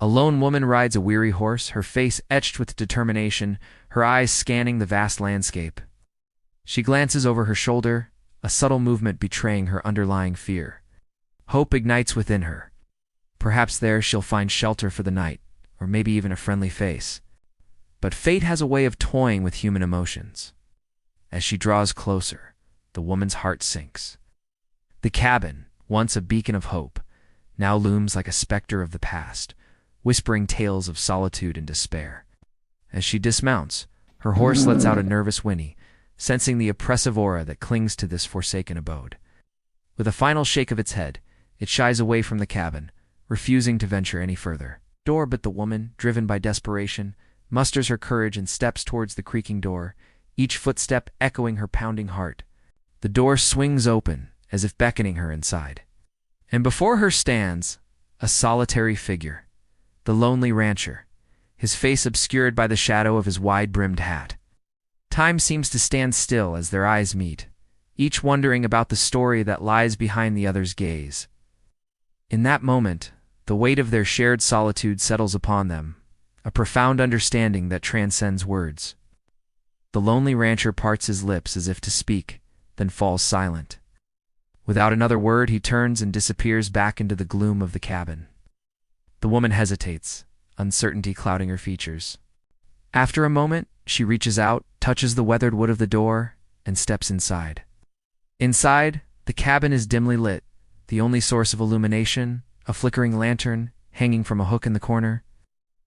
A lone woman rides a weary horse, her face etched with determination, her eyes scanning the vast landscape. She glances over her shoulder, a subtle movement betraying her underlying fear. Hope ignites within her. Perhaps there she'll find shelter for the night, or maybe even a friendly face. But fate has a way of toying with human emotions. As she draws closer, the woman's heart sinks. The cabin, once a beacon of hope, now looms like a specter of the past, whispering tales of solitude and despair. As she dismounts, her horse lets out a nervous whinny, sensing the oppressive aura that clings to this forsaken abode. With a final shake of its head, it shies away from the cabin, refusing to venture any further. But the woman, driven by desperation, musters her courage and steps towards the creaking door, each footstep echoing her pounding heart. The door swings open, as if beckoning her inside. And before her stands a solitary figure, the lonely rancher, his face obscured by the shadow of his wide-brimmed hat. Time seems to stand still as their eyes meet, each wondering about the story that lies behind the other's gaze. In that moment, the weight of their shared solitude settles upon them, a profound understanding that transcends words. The lonely rancher parts his lips as if to speak, then falls silent. Without another word, he turns and disappears back into the gloom of the cabin. The woman hesitates, uncertainty clouding her features. After a moment, she reaches out, touches the weathered wood of the door, and steps inside. Inside, the cabin is dimly lit, the only source of illumination, a flickering lantern hanging from a hook in the corner.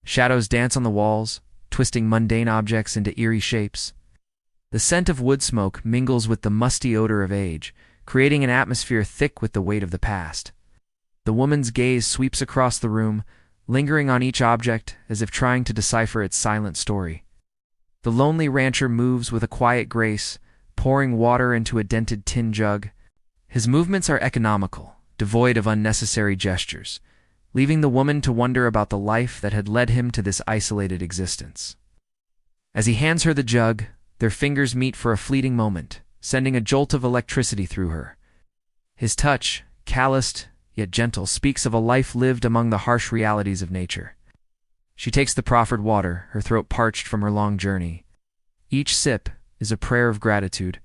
Shadows dance on the walls, twisting mundane objects into eerie shapes. The scent of wood smoke mingles with the musty odor of age, creating an atmosphere thick with the weight of the past. The woman's gaze sweeps across the room, lingering on each object as if trying to decipher its silent story. The lonely rancher moves with a quiet grace, pouring water into a dented tin jug. His movements are economical, devoid of unnecessary gestures, leaving the woman to wonder about the life that had led him to this isolated existence. As he hands her the jug, their fingers meet for a fleeting moment, sending a jolt of electricity through her. His touch, calloused yet gentle, speaks of a life lived among the harsh realities of nature. She takes the proffered water, her throat parched from her long journey. Each sip is a prayer of gratitude,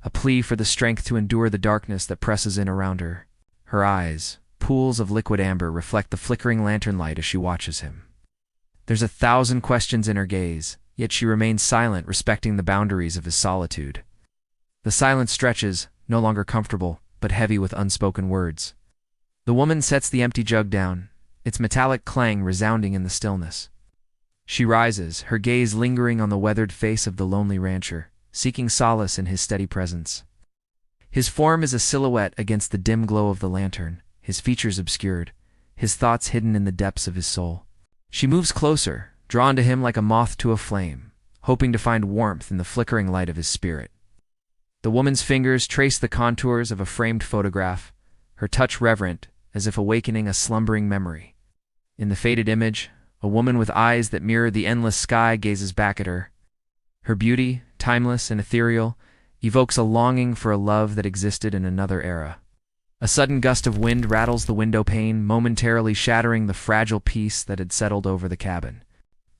a plea for the strength to endure the darkness that presses in around her. Her eyes, pools of liquid amber, reflect the flickering lantern light as she watches him. There's 1,000 questions in her gaze, yet she remains silent, respecting the boundaries of his solitude. The silence stretches, no longer comfortable, but heavy with unspoken words. The woman sets the empty jug down, its metallic clang resounding in the stillness. She rises, her gaze lingering on the weathered face of the lonely rancher, seeking solace in his steady presence. His form is a silhouette against the dim glow of the lantern, his features obscured, his thoughts hidden in the depths of his soul. She moves closer, drawn to him like a moth to a flame, hoping to find warmth in the flickering light of his spirit. The woman's fingers trace the contours of a framed photograph, her touch reverent, as if awakening a slumbering memory. In the faded image, a woman with eyes that mirror the endless sky gazes back at her. Her beauty, timeless and ethereal, evokes a longing for a love that existed in another era. A sudden gust of wind rattles the window pane, momentarily shattering the fragile peace that had settled over the cabin.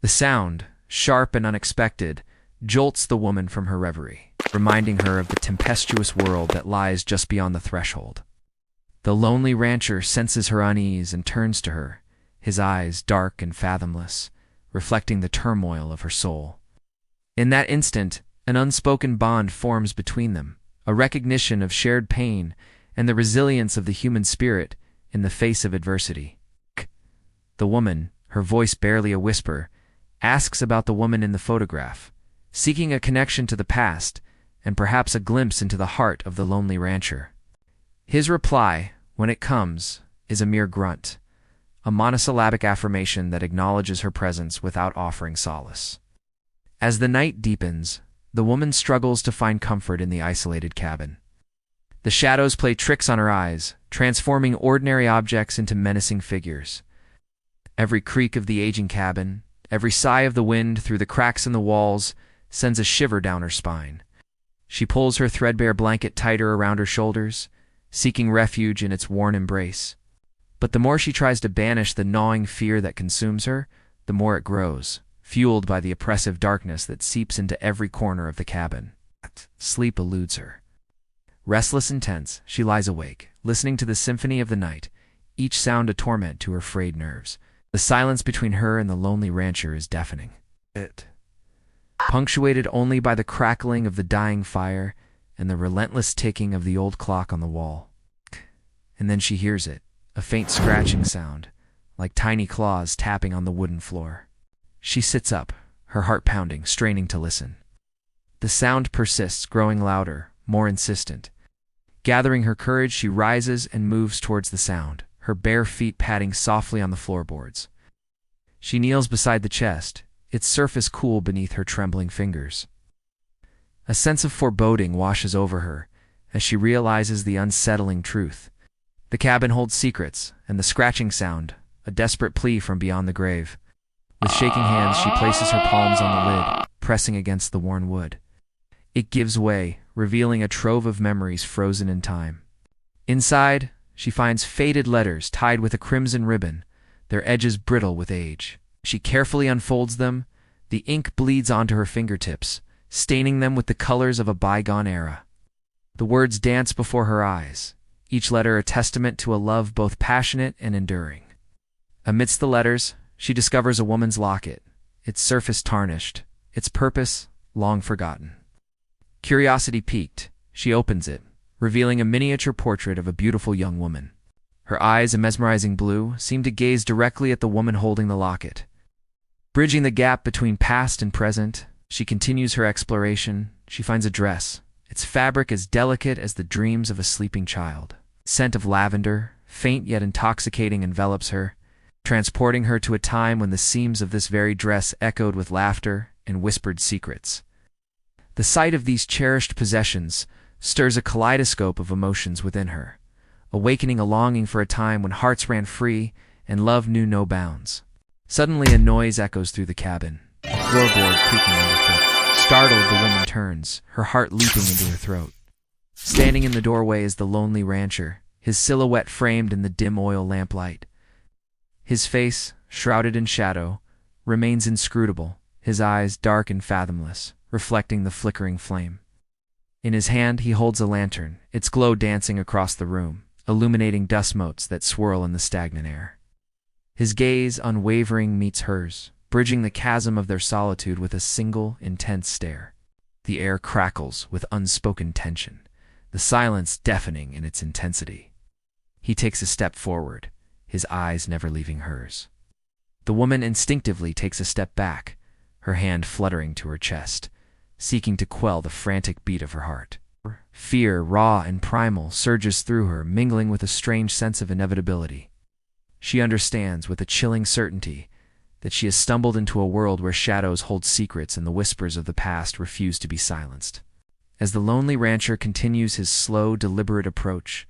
The sound, sharp and unexpected, jolts the woman from her reverie, reminding her of the tempestuous world that lies just beyond the threshold. The lonely rancher senses her unease and turns to her, his eyes dark and fathomless, reflecting the turmoil of her soul. In that instant, an unspoken bond forms between them, a recognition of shared pain and the resilience of the human spirit in the face of adversity. The woman, her voice barely a whisper, asks about the woman in the photograph, seeking a connection to the past and perhaps a glimpse into the heart of the lonely rancher. His reply, when it comes, is a mere grunt, a monosyllabic affirmation that acknowledges her presence without offering solace. As the night deepens, the woman struggles to find comfort in the isolated cabin. The shadows play tricks on her eyes, transforming ordinary objects into menacing figures. Every creak of the aging cabin, every sigh of the wind through the cracks in the walls sends a shiver down her spine. She pulls her threadbare blanket tighter around her shoulders, seeking refuge in its worn embrace. But the more she tries to banish the gnawing fear that consumes her, the more it grows, fueled by the oppressive darkness that seeps into every corner of the cabin. Sleep eludes her. Restless and tense, she lies awake, listening to the symphony of the night, each sound a torment to her frayed nerves. The silence between her and the lonely rancher is deafening. Punctuated only by the crackling of the dying fire and the relentless ticking of the old clock on the wall. And then she hears it, a faint scratching sound, like tiny claws tapping on the wooden floor. She sits up, her heart pounding, straining to listen. The sound persists, growing louder, more insistent. Gathering her courage, she rises and moves towards the sound, her bare feet patting softly on the floorboards. She kneels beside the chest, its surface cool beneath her trembling fingers. A sense of foreboding washes over her as she realizes the unsettling truth. The cabin holds secrets, and the scratching sound, a desperate plea from beyond the grave. With shaking hands, she places her palms on the lid, pressing against the worn wood. It gives way, revealing a trove of memories frozen in time. Inside, she finds faded letters tied with a crimson ribbon, their edges brittle with age. She carefully unfolds them. The ink bleeds onto her fingertips, staining them with the colors of a bygone era. The words dance before her eyes, each letter a testament to a love both passionate and enduring. Amidst the letters, she discovers a woman's locket, its surface tarnished, its purpose long forgotten. Curiosity piqued, she opens it, revealing a miniature portrait of a beautiful young woman. Her eyes, a mesmerizing blue, seem to gaze directly at the woman holding the locket. Bridging the gap between past and present, she continues her exploration. She finds a dress, its fabric as delicate as the dreams of a sleeping child. Scent of lavender, faint yet intoxicating, envelops her, transporting her to a time when the seams of this very dress echoed with laughter and whispered secrets. The sight of these cherished possessions stirs a kaleidoscope of emotions within her, awakening a longing for a time when hearts ran free and love knew no bounds. Suddenly a noise echoes through the cabin, a floorboard creaking underfoot. Startled, the woman turns, her heart leaping into her throat. Standing in the doorway is the lonely rancher, his silhouette framed in the dim oil lamplight. His face, shrouded in shadow, remains inscrutable, his eyes dark and fathomless, reflecting the flickering flame. In his hand he holds a lantern, its glow dancing across the room, illuminating dust motes that swirl in the stagnant air. His gaze, unwavering, meets hers, bridging the chasm of their solitude with a single, intense stare. The air crackles with unspoken tension, the silence deafening in its intensity. He takes a step forward, his eyes never leaving hers. The woman instinctively takes a step back, her hand fluttering to her chest, seeking to quell the frantic beat of her heart. Fear, raw and primal, surges through her, mingling with a strange sense of inevitability. She understands with a chilling certainty that she has stumbled into a world where shadows hold secrets and the whispers of the past refuse to be silenced. As the lonely rancher continues his slow, deliberate approach,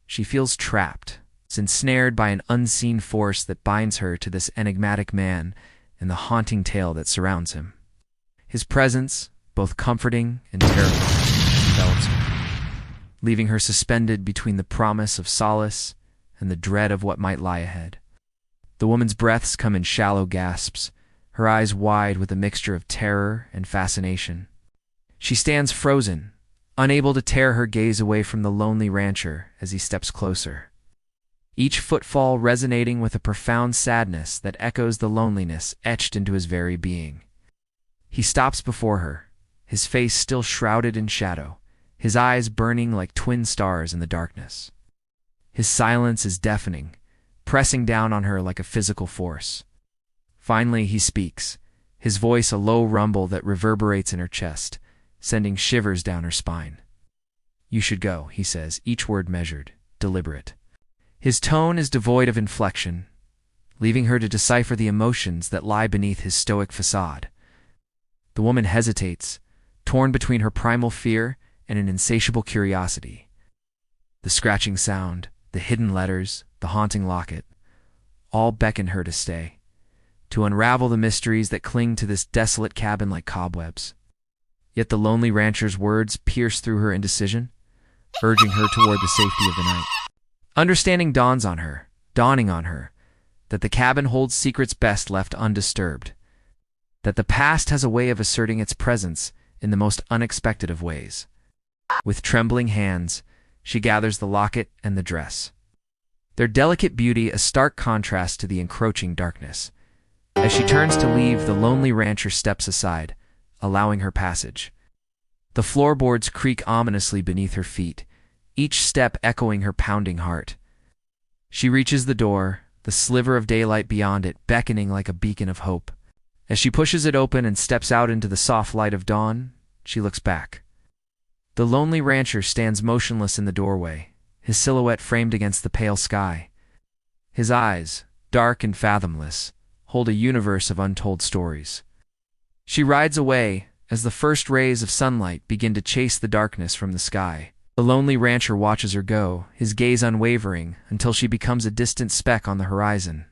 she feels trapped, ensnared by an unseen force that binds her to this enigmatic man and the haunting tale that surrounds him. His presence, both comforting and terrifying, envelops her, leaving her suspended between the promise of solace and the dread of what might lie ahead. The woman's breaths come in shallow gasps, her eyes wide with a mixture of terror and fascination. She stands frozen, unable to tear her gaze away from the lonely rancher as he steps closer. Each footfall resonating with a profound sadness that echoes the loneliness etched into his very being. He stops before her, his face still shrouded in shadow, his eyes burning like twin stars in the darkness. His silence is deafening, pressing down on her like a physical force. Finally, he speaks, his voice a low rumble that reverberates in her chest, sending shivers down her spine. "You should go," he says, each word measured, deliberate. His tone is devoid of inflection, leaving her to decipher the emotions that lie beneath his stoic facade. The woman hesitates, torn between her primal fear and an insatiable curiosity. The scratching sound, the hidden letters, the haunting locket, all beckon her to stay, to unravel the mysteries that cling to this desolate cabin like cobwebs. Yet the lonely rancher's words pierce through her indecision, urging her toward the safety of the night. Understanding dawns on her, dawning on her that the cabin holds secrets best left undisturbed, that the past has a way of asserting its presence in the most unexpected of ways. With trembling hands, she gathers the locket and the dress, their delicate beauty a stark contrast to the encroaching darkness. As she turns to leave, the lonely rancher steps aside, allowing her passage. The floorboards creak ominously beneath her feet, each step echoing her pounding heart. She reaches the door, the sliver of daylight beyond it beckoning like a beacon of hope. As she pushes it open and steps out into the soft light of dawn, she looks back. The lonely rancher stands motionless in the doorway, his silhouette framed against the pale sky. His eyes, dark and fathomless, hold a universe of untold stories. She rides away as the first rays of sunlight begin to chase the darkness from the sky. The lonely rancher watches her go, his gaze unwavering, until she becomes a distant speck on the horizon.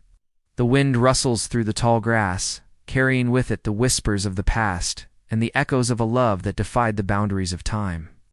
The wind rustles through the tall grass, carrying with it the whispers of the past and the echoes of a love that defied the boundaries of time.